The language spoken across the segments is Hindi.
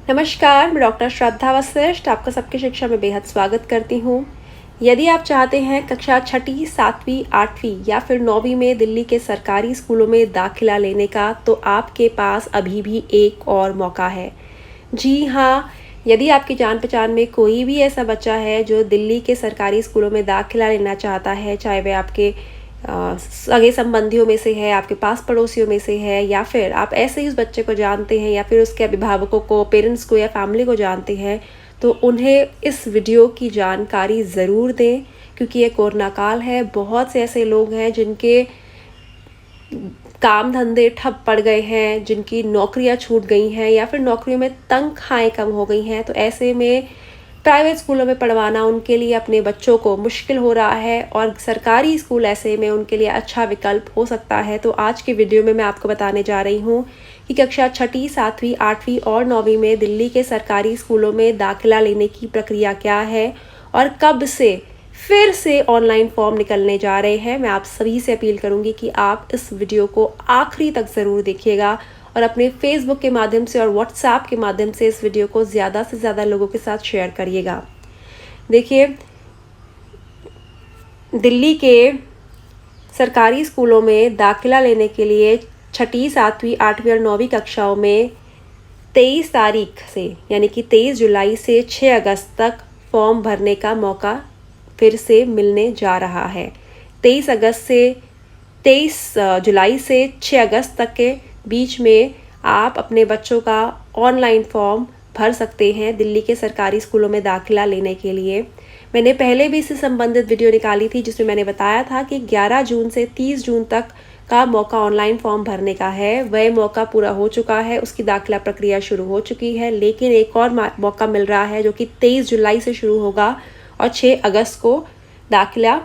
नमस्कार, मैं डॉक्टर श्रद्धा वशिष्ठ आपका सबकी शिक्षा में बेहद स्वागत करती हूँ। यदि आप चाहते हैं कक्षा छठी, 7वीं, 8वीं या फिर 9वीं में दिल्ली के सरकारी स्कूलों में दाखिला लेने का, तो आपके पास अभी भी एक और मौका है। जी हाँ, यदि आपकी जान-पहचान में कोई भी ऐसा बच्चा है जो दिल्ली के सरकारी स्कूलों में दाखिला लेना चाहता है, चाहे वह आपके सगे संबंधियों में से है, आपके पास पड़ोसियों में से है, या फिर आप ऐसे ही उस बच्चे को जानते हैं या फिर उसके अभिभावकों को, पेरेंट्स को या फैमिली को जानते हैं, तो उन्हें इस वीडियो की जानकारी ज़रूर दें, क्योंकि ये कोरोना काल है। बहुत से ऐसे लोग हैं जिनके काम धंधे ठप पड़ गए हैं, जिनकी नौकरियां छूट गई हैं या फिर नौकरियों में तनख्वाहें कम हो गई हैं। तो ऐसे में प्राइवेट स्कूलों में पढ़वाना उनके लिए अपने बच्चों को मुश्किल हो रहा है और सरकारी स्कूल ऐसे में उनके लिए अच्छा विकल्प हो सकता है। तो आज के वीडियो में मैं आपको बताने जा रही हूँ कि कक्षा छठी, 7वीं, 8वीं और 9वीं में दिल्ली के सरकारी स्कूलों में दाखिला लेने की प्रक्रिया क्या है और कब से फिर से ऑनलाइन फॉर्म निकलने जा रहे हैं। मैं आप सभी से अपील करूंगी कि आप इस वीडियो को आखिरी तक ज़रूर देखिएगा और अपने फेसबुक के माध्यम से और व्हाट्सएप के माध्यम से इस वीडियो को ज़्यादा से ज़्यादा लोगों के साथ शेयर करिएगा। देखिए, दिल्ली के सरकारी स्कूलों में दाखिला लेने के लिए छठी, 7वीं, 8वीं और 9वीं कक्षाओं में 23 तारीख से यानी कि 23 जुलाई से 6 अगस्त तक फॉर्म भरने का मौका फिर से मिलने जा रहा है। 23 जुलाई से 6 अगस्त तक के बीच में आप अपने बच्चों का ऑनलाइन फॉर्म भर सकते हैं दिल्ली के सरकारी स्कूलों में दाखिला लेने के लिए। मैंने पहले भी इससे संबंधित वीडियो निकाली थी जिसमें मैंने बताया था कि 11 जून से 30 जून तक का मौका ऑनलाइन फॉर्म भरने का है। वह मौका पूरा हो चुका है, उसकी दाखिला प्रक्रिया शुरू हो चुकी है, लेकिन एक और मौका मिल रहा है जो कि 23 जुलाई से शुरू होगा और 6 अगस्त को दाखिला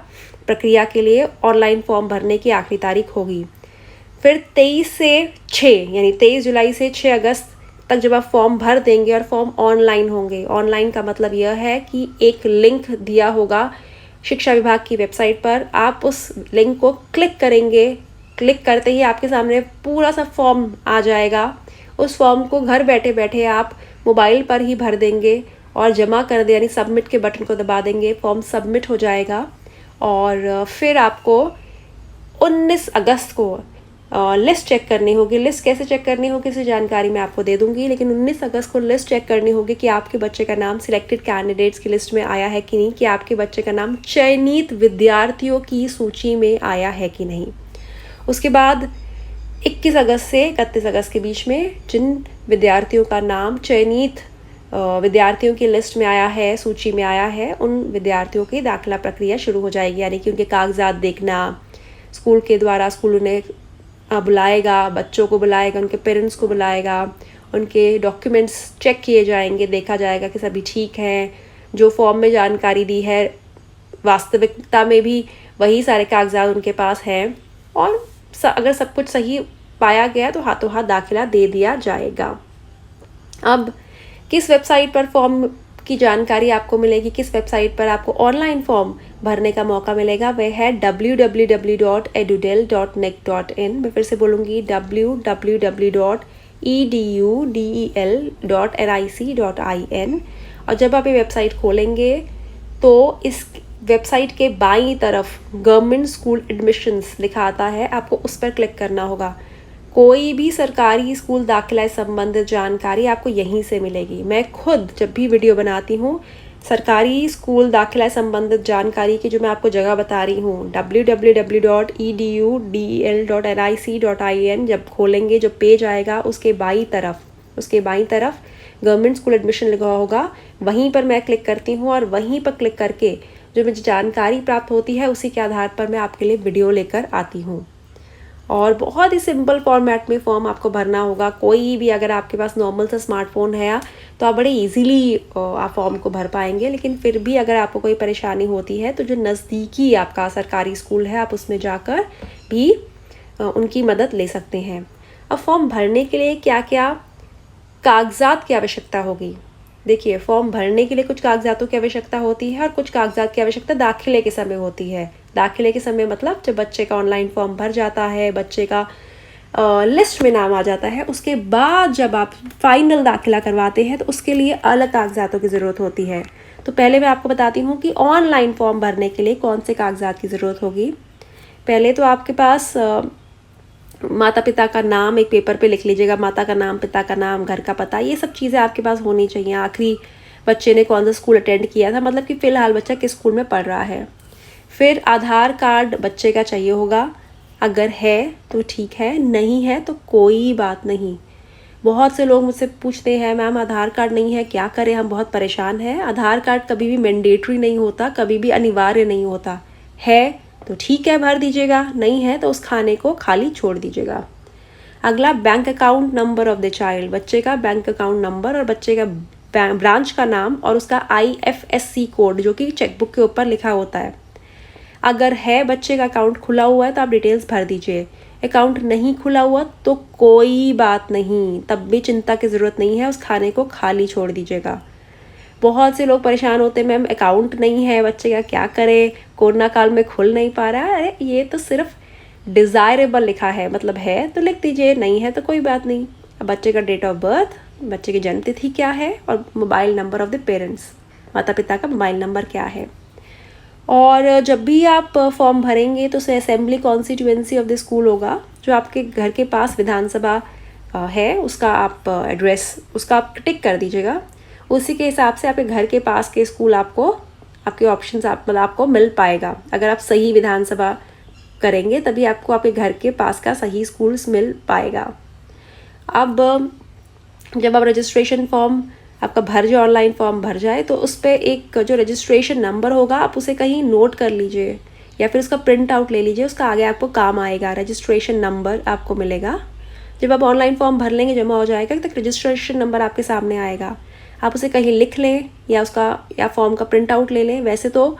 प्रक्रिया के लिए ऑनलाइन फॉर्म भरने की आखिरी तारीख होगी। फिर 23 से 6 यानी 23 जुलाई से 6 अगस्त तक जब आप फॉर्म भर देंगे और फॉर्म ऑनलाइन होंगे, ऑनलाइन का मतलब यह है कि एक लिंक दिया होगा शिक्षा विभाग की वेबसाइट पर, आप उस लिंक को क्लिक करेंगे। क्लिक करते ही आपके सामने पूरा सा फॉर्म आ जाएगा। उस फॉर्म को घर बैठे बैठे आप मोबाइल पर ही भर देंगे और जमा कर दे यानी सबमिट के बटन को दबा देंगे, फॉर्म सबमिट हो जाएगा। और फिर आपको 19 अगस्त को लिस्ट चेक करनी होगी। लिस्ट कैसे चेक करनी होगी इसी जानकारी मैं आपको दे दूंगी, लेकिन 19 अगस्त को लिस्ट चेक करनी होगी कि आपके बच्चे का नाम सिलेक्टेड कैंडिडेट्स की लिस्ट में आया है कि नहीं, कि आपके बच्चे का नाम चयनित विद्यार्थियों की सूची में आया है कि नहीं। उसके बाद 21 अगस्त से 31 अगस्त के बीच में जिन विद्यार्थियों का नाम चयनित विद्यार्थियों की लिस्ट में आया है, सूची में आया है, उन विद्यार्थियों की दाखिला प्रक्रिया शुरू हो जाएगी। यानी कि उनके कागजात देखना, स्कूल के द्वारा स्कूल उन्हें बुलाएगा, बच्चों को बुलाएगा, उनके पेरेंट्स को बुलाएगा, उनके डॉक्यूमेंट्स चेक किए जाएंगे, देखा जाएगा कि सभी ठीक हैं, जो फॉर्म में जानकारी दी है वास्तविकता में भी वही सारे कागजात उनके पास हैं, और अगर सब कुछ सही पाया गया तो हाथों हाथ दाखिला दे दिया जाएगा। अब किस वेबसाइट पर फॉर्म की जानकारी आपको मिलेगी, किस वेबसाइट पर आपको ऑनलाइन फॉर्म भरने का मौका मिलेगा, वह है www.edudel.nic.in। मैं फिर से बोलूँगी www.edudel.nic.in। और जब आप ये वेबसाइट खोलेंगे तो इस वेबसाइट के बाईं तरफ गवर्नमेंट स्कूल एडमिशन्स लिखा आता है, आपको उस पर क्लिक करना होगा। कोई भी सरकारी स्कूल दाखिला से संबंधित जानकारी आपको यहीं से मिलेगी। मैं खुद जब भी वीडियो बनाती हूँ सरकारी स्कूल दाखिला से संबंधित जानकारी की जो मैं आपको जगह बता रही हूँ, www.edudel.nic.in जब खोलेंगे, जो पेज आएगा उसके बाईं तरफ गवर्नमेंट स्कूल एडमिशन लिखा होगा, वहीं पर मैं क्लिक करती हूँ और वहीं पर क्लिक करके जो मुझे जानकारी प्राप्त होती है उसी के आधार पर मैं आपके लिए वीडियो लेकर आती हूँ। और बहुत ही सिंपल फॉर्मेट में फॉर्म आपको भरना होगा। कोई भी, अगर आपके पास नॉर्मल सा स्मार्टफोन है तो आप बड़े इजीली आप फॉर्म को भर पाएंगे, लेकिन फिर भी अगर आपको कोई परेशानी होती है तो जो नज़दीकी आपका सरकारी स्कूल है आप उसमें जाकर भी उनकी मदद ले सकते हैं। अब फॉर्म भरने के लिए क्या क्या कागजात की आवश्यकता होगी। देखिए, फॉर्म भरने के लिए कुछ कागजातों की आवश्यकता होती है और कुछ कागजात की आवश्यकता दाखिले के समय होती है। दाखिले के समय मतलब जब बच्चे का ऑनलाइन फॉर्म भर जाता है, बच्चे का लिस्ट में नाम आ जाता है, उसके बाद जब आप फाइनल दाखिला करवाते हैं तो उसके लिए अलग कागजातों की ज़रूरत होती है। तो पहले मैं आपको बताती हूँ कि ऑनलाइन फॉर्म भरने के लिए कौन से कागजात की ज़रूरत होगी। पहले तो आपके पास माता पिता का नाम एक पेपर पे लिख लीजिएगा, माता का नाम, पिता का नाम, घर का पता, ये सब चीज़ें आपके पास होनी चाहिए। आखिरी बच्चे ने कौन सा स्कूल अटेंड किया था, मतलब कि फ़िलहाल बच्चा किस स्कूल में पढ़ रहा है। फिर आधार कार्ड बच्चे का चाहिए होगा, अगर है तो ठीक है, नहीं है तो कोई बात नहीं। बहुत से लोग मुझसे पूछते हैं मैम आधार कार्ड नहीं है क्या करें, हम बहुत परेशान हैं। आधार कार्ड कभी भी मैंडेटरी नहीं होता, कभी भी अनिवार्य नहीं होता। है तो ठीक है भर दीजिएगा, नहीं है तो उस खाने को खाली छोड़ दीजिएगा। अगला bank account number of the child, बच्चे का बैंक अकाउंट नंबर और बच्चे का ब्रांच का नाम और उसका IFSC कोड जो कि चेकबुक के ऊपर लिखा होता है। अगर है बच्चे का अकाउंट खुला हुआ है तो आप डिटेल्स भर दीजिए। अकाउंट नहीं खुला हुआ तो कोई बात नहीं, तब भी चिंता की ज़रूरत नहीं है, उस खाने को खाली छोड़ दीजिएगा। बहुत से लोग परेशान होते हैं मैम अकाउंट नहीं है बच्चे का क्या करें, कोरोना काल में खुल नहीं पा रहा है। अरे ये तो सिर्फ डिज़ायरेबल लिखा है, मतलब है तो लिख दीजिए, नहीं है तो कोई बात नहीं। अब बच्चे का डेट ऑफ बर्थ, बच्चे की जन्म तिथि क्या है और mobile number of the parents, माता पिता का मोबाइल नंबर क्या है। और जब भी आप फॉर्म भरेंगे तो उसे assembly constituency of the school होगा, जो आपके घर के पास विधानसभा है, उसका आप एड्रेस उसका आप टिक कर दीजिएगा। उसी के हिसाब से आपके घर के पास के स्कूल आपको आपके ऑप्शंस मतलब आपको मिल पाएगा। अगर आप सही विधानसभा करेंगे तभी आपको आपके घर के पास का सही स्कूल मिल पाएगा। अब जब आप रजिस्ट्रेशन फॉर्म आपका जो ऑनलाइन फॉर्म भर जाए तो उस पर एक जो रजिस्ट्रेशन नंबर होगा आप उसे कहीं नोट कर लीजिए या फिर उसका प्रिंट आउट ले लीजिए, उसका आगे आपको काम आएगा। रजिस्ट्रेशन नंबर आपको मिलेगा जब आप ऑनलाइन फॉर्म भर लेंगे, जमा हो जाएगा तक रजिस्ट्रेशन नंबर आपके सामने आएगा। आप उसे कहीं लिख लें या फॉर्म का प्रिंट आउट ले लें। वैसे तो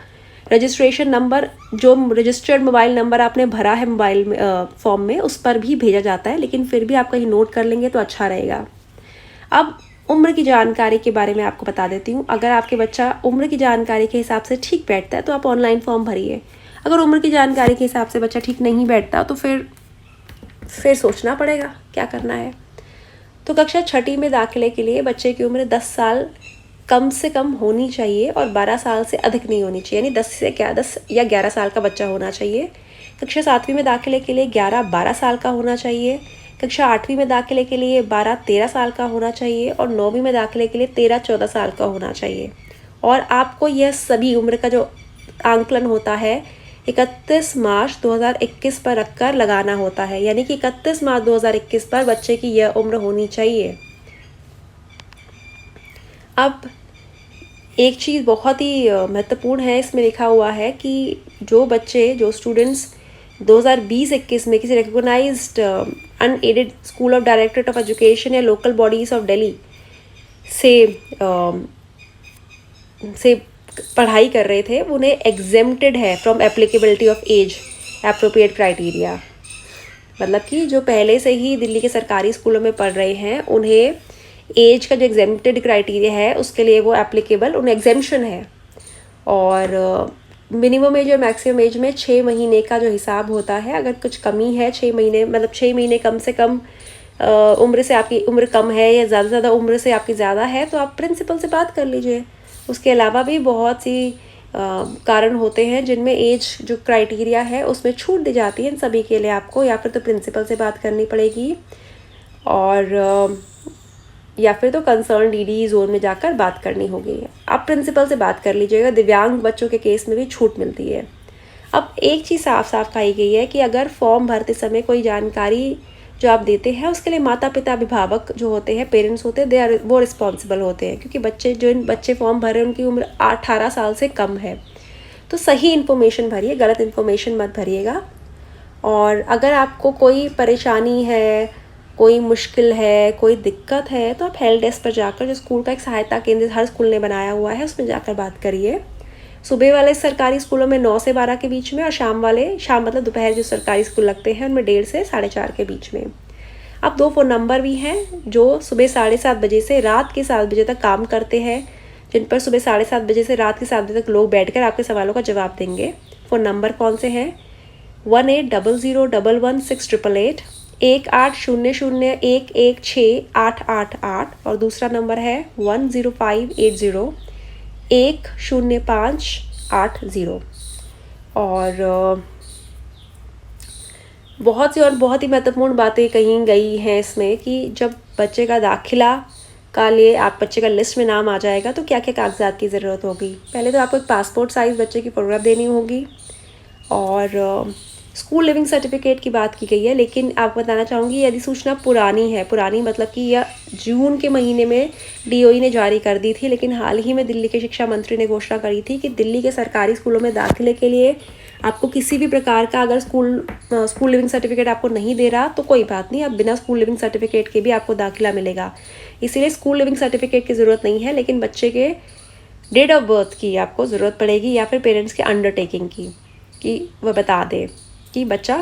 रजिस्ट्रेशन नंबर जो रजिस्टर्ड मोबाइल नंबर आपने भरा है मोबाइल फॉर्म में उस पर भी भेजा जाता है, लेकिन फिर भी आप कहीं नोट कर लेंगे तो अच्छा रहेगा। अब उम्र की जानकारी के बारे में आपको बता देती हूँ। अगर आपके बच्चा उम्र की जानकारी के हिसाब से ठीक बैठता है तो आप ऑनलाइन फॉर्म भरिए। अगर उम्र की जानकारी के हिसाब से बच्चा ठीक नहीं बैठता तो फिर सोचना पड़ेगा क्या करना है। तो कक्षा 6ठी में दाखिले के लिए बच्चे की उम्र 10 साल कम से कम होनी चाहिए और 12 साल से अधिक नहीं होनी चाहिए, यानी 10 या 11 साल का बच्चा होना चाहिए। कक्षा 7वीं में दाखिले के लिए 11-12 साल का होना चाहिए। कक्षा 8वीं में दाखिले के लिए 12-13 साल का होना चाहिए और 9वीं में दाखिले के लिए 13-14 साल का होना चाहिए। और आपको यह सभी उम्र का जो आंकलन होता है 31 मार्च 2021 पर रखकर लगाना होता है, यानी कि 31 मार्च 2021 पर बच्चे की यह उम्र होनी चाहिए। अब एक चीज़ बहुत ही महत्वपूर्ण है, इसमें लिखा हुआ है कि जो स्टूडेंट्स 2020-21 में किसी recognised unaided school of directorate of education या लोकल बॉडीज़ ऑफ दिल्ली से पढ़ाई कर रहे थे, उन्हें एग्जेम्प्टेड है from applicability of age appropriate criteria. मतलब कि जो पहले से ही दिल्ली के सरकारी स्कूलों में पढ़ रहे हैं उन्हें एज का जो एग्जेम्प्टेड क्राइटेरिया है उसके लिए वो एप्लीकेबल, उन्हें एग्जेम्पशन है। और मिनिमम एज और मैक्सिमम एज में 6 महीने का जो हिसाब होता है, अगर कुछ कमी है 6 महीने मतलब 6 महीने कम से कम उम्र से आपकी उम्र कम है या ज़्यादा से ज़्यादा उम्र से आपकी ज़्यादा है तो आप प्रिंसिपल से बात कर लीजिए। उसके अलावा भी बहुत सी कारण होते हैं जिनमें एज जो क्राइटेरिया है उसमें छूट दी जाती है। इन सभी के लिए आपको या फिर तो प्रिंसिपल से बात करनी पड़ेगी और या फिर तो कंसर्न DD जोन में जाकर बात करनी होगी। आप प्रिंसिपल से बात कर लीजिएगा। दिव्यांग बच्चों के केस में भी छूट मिलती है। अब एक चीज़ साफ साफ कही गई है कि अगर फॉर्म भरते समय कोई जानकारी जो आप देते हैं उसके लिए माता पिता अभिभावक जो होते हैं, पेरेंट्स होते हैं, वो रिस्पॉन्सिबल होते हैं, क्योंकि इन बच्चे फॉर्म भर रहे हैं उनकी उम्र 18 साल से कम है। तो सही इन्फॉर्मेशन भरिए, गलत इन्फॉर्मेशन मत भरिएगा। और अगर आपको कोई परेशानी है, कोई मुश्किल है, कोई दिक्कत है तो आप हेल्प डेस्क पर जाकर, जो स्कूल का एक सहायता केंद्र हर स्कूल ने बनाया हुआ है, उसमें जाकर बात करिए। सुबह वाले सरकारी स्कूलों में 9 से 12 के बीच में और शाम मतलब दोपहर जो सरकारी स्कूल लगते हैं उनमें 1:30 से 4:30 के बीच में। अब 2 फ़ोन नंबर भी हैं जो सुबह 7:30 बजे से रात के 7 बजे तक काम करते हैं, जिन पर सुबह 7:30 बजे से रात के 7 बजे तक लोग बैठकर आपके सवालों का जवाब देंगे। फ़ोन नंबर कौन से हैं? 1800111688, 1800116888 और दूसरा नंबर है 10580105880। और बहुत सी और बहुत ही महत्वपूर्ण बातें कही गई हैं इसमें कि जब बच्चे का दाखिला का लिए आप बच्चे का लिस्ट में नाम आ जाएगा तो क्या क्या कागजात की ज़रूरत होगी। पहले तो आपको एक पासपोर्ट साइज़ बच्चे की फ़ोटोग्राफ देनी होगी और स्कूल लिविंग सर्टिफिकेट की बात की गई है, लेकिन आपको बताना चाहूँगी यदि सूचना पुरानी है, पुरानी मतलब कि यह जून के महीने में डीओई ने जारी कर दी थी, लेकिन हाल ही में दिल्ली के शिक्षा मंत्री ने घोषणा करी थी कि दिल्ली के सरकारी स्कूलों में दाखिले के लिए आपको किसी भी प्रकार का अगर स्कूल लिविंग सर्टिफिकेट आपको नहीं दे रहा तो कोई बात नहीं, अब बिना स्कूल लिविंग सर्टिफिकेट के भी आपको दाखिला मिलेगा। इसीलिए स्कूल लिविंग सर्टिफिकेट की ज़रूरत नहीं है, लेकिन बच्चे के डेट ऑफ बर्थ की आपको ज़रूरत पड़ेगी या फिर पेरेंट्स के अंडरटेकिंग की कि वह बता दे कि बच्चा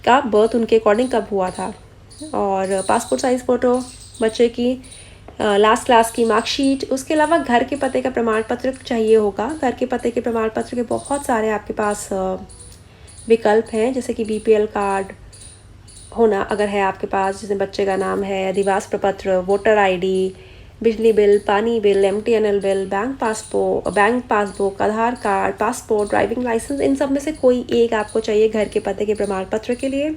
का बर्थ उनके अकॉर्डिंग कब हुआ था। और पासपोर्ट साइज़ फ़ोटो, बच्चे की लास्ट क्लास की मार्कशीट, उसके अलावा घर के पते का प्रमाण पत्र चाहिए होगा। घर के पते के प्रमाण पत्र के बहुत सारे आपके पास विकल्प हैं, जैसे कि बीपीएल कार्ड होना अगर है आपके पास, जिसमें बच्चे का नाम है, अधिवास प्रपत्र, वोटर आईडी, बिजली बिल, पानी bill, MTNL bill, bank passbook, Aadhaar card, passport, driving licence, इन सब में से कोई एक आपको चाहिए घर के पते के प्रमाण पत्र के लिए।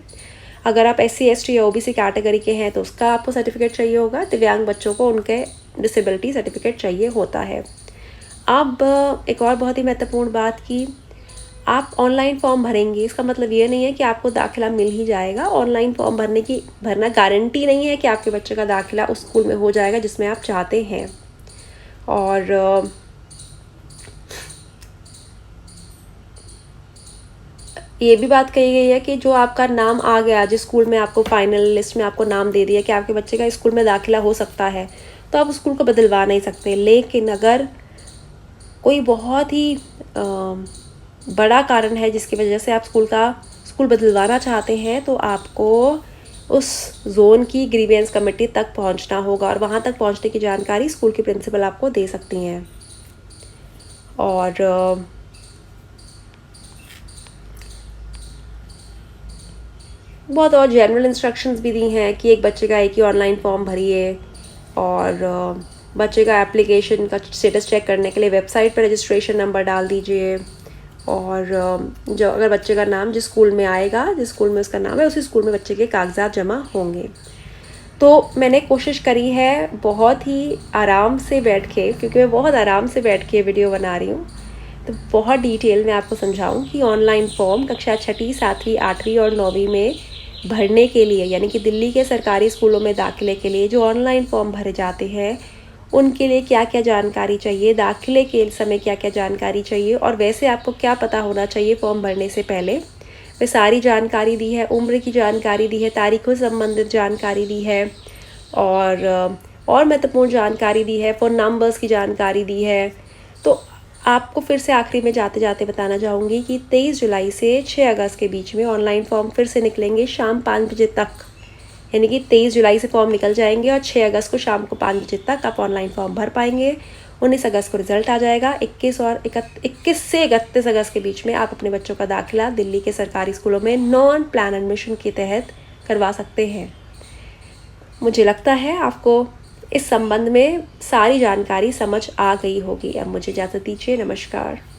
अगर आप SC ST या OBC कैटेगरी के हैं तो उसका आपको सर्टिफिकेट चाहिए होगा। दिव्यांग बच्चों को उनके डिसेबिलिटी सर्टिफिकेट चाहिए होता है। अब एक और बहुत ही महत्वपूर्ण बात कि आप ऑनलाइन फॉर्म भरेंगे, इसका मतलब ये नहीं है कि आपको दाखिला मिल ही जाएगा। ऑनलाइन फॉर्म भरना गारंटी नहीं है कि आपके बच्चे का दाखिला उस स्कूल में हो जाएगा जिसमें आप चाहते हैं। और ये भी बात कही गई है कि जो आपका नाम आ गया, जिस स्कूल में आपको फाइनल लिस्ट में आपको नाम दे दिया कि आपके बच्चे का स्कूल में दाखिला हो सकता है, तो आप उस स्कूल को बदलवा नहीं सकते। लेकिन अगर कोई बहुत ही बड़ा कारण है जिसकी वजह से आप स्कूल बदलवाना चाहते हैं, तो आपको उस जोन की ग्रीवेंस कमेटी तक पहुंचना होगा और वहां तक पहुंचने की जानकारी स्कूल की प्रिंसिपल आपको दे सकती हैं। और बहुत और जनरल इंस्ट्रक्शंस भी दी हैं कि एक बच्चे का एक ही ऑनलाइन फॉर्म भरिए और बच्चे का एप्लीकेशन का स्टेटस चेक करने के लिए वेबसाइट पर रजिस्ट्रेशन नंबर डाल दीजिए। और जो अगर बच्चे का नाम जिस स्कूल में आएगा, जिस स्कूल में उसका नाम है, उसी स्कूल में बच्चे के कागजात जमा होंगे। तो मैंने कोशिश करी है बहुत ही आराम से बैठ के, क्योंकि मैं बहुत आराम से बैठ के वीडियो बना रही हूँ, तो बहुत डिटेल में आपको समझाऊँ कि ऑनलाइन फॉर्म कक्षा 6ठी, 7वीं, 8वीं और 9वीं में भरने के लिए, यानी कि दिल्ली के सरकारी स्कूलों में दाखिले के लिए जो ऑनलाइन फॉर्म भरे जाते हैं उनके लिए क्या क्या जानकारी चाहिए, दाखिले के समय क्या क्या जानकारी चाहिए और वैसे आपको क्या पता होना चाहिए फॉर्म भरने से पहले, वे सारी जानकारी दी है। उम्र की जानकारी दी है, तारीखों से संबंधित जानकारी दी है और महत्वपूर्ण जानकारी दी है, फ़ोन नंबर्स की जानकारी दी है। तो आपको फिर से आखिरी में जाते जाते बताना चाहूँगी कि 23 जुलाई से 6 अगस्त के बीच में ऑनलाइन फॉर्म फिर से निकलेंगे शाम 5 बजे तक, यानी कि 23 जुलाई से फॉर्म निकल जाएंगे और 6 अगस्त को शाम को 5 बजे तक आप ऑनलाइन फॉर्म भर पाएंगे। 19 अगस्त को रिजल्ट आ जाएगा। 21 से 31 अगस्त के बीच में आप अपने बच्चों का दाखिला दिल्ली के सरकारी स्कूलों में नॉन प्लान एडमिशन के तहत करवा सकते हैं। मुझे लगता है आपको इस संबंध में सारी जानकारी समझ आ गई होगी। अब मुझे इजाज़त दीजिए। नमस्कार।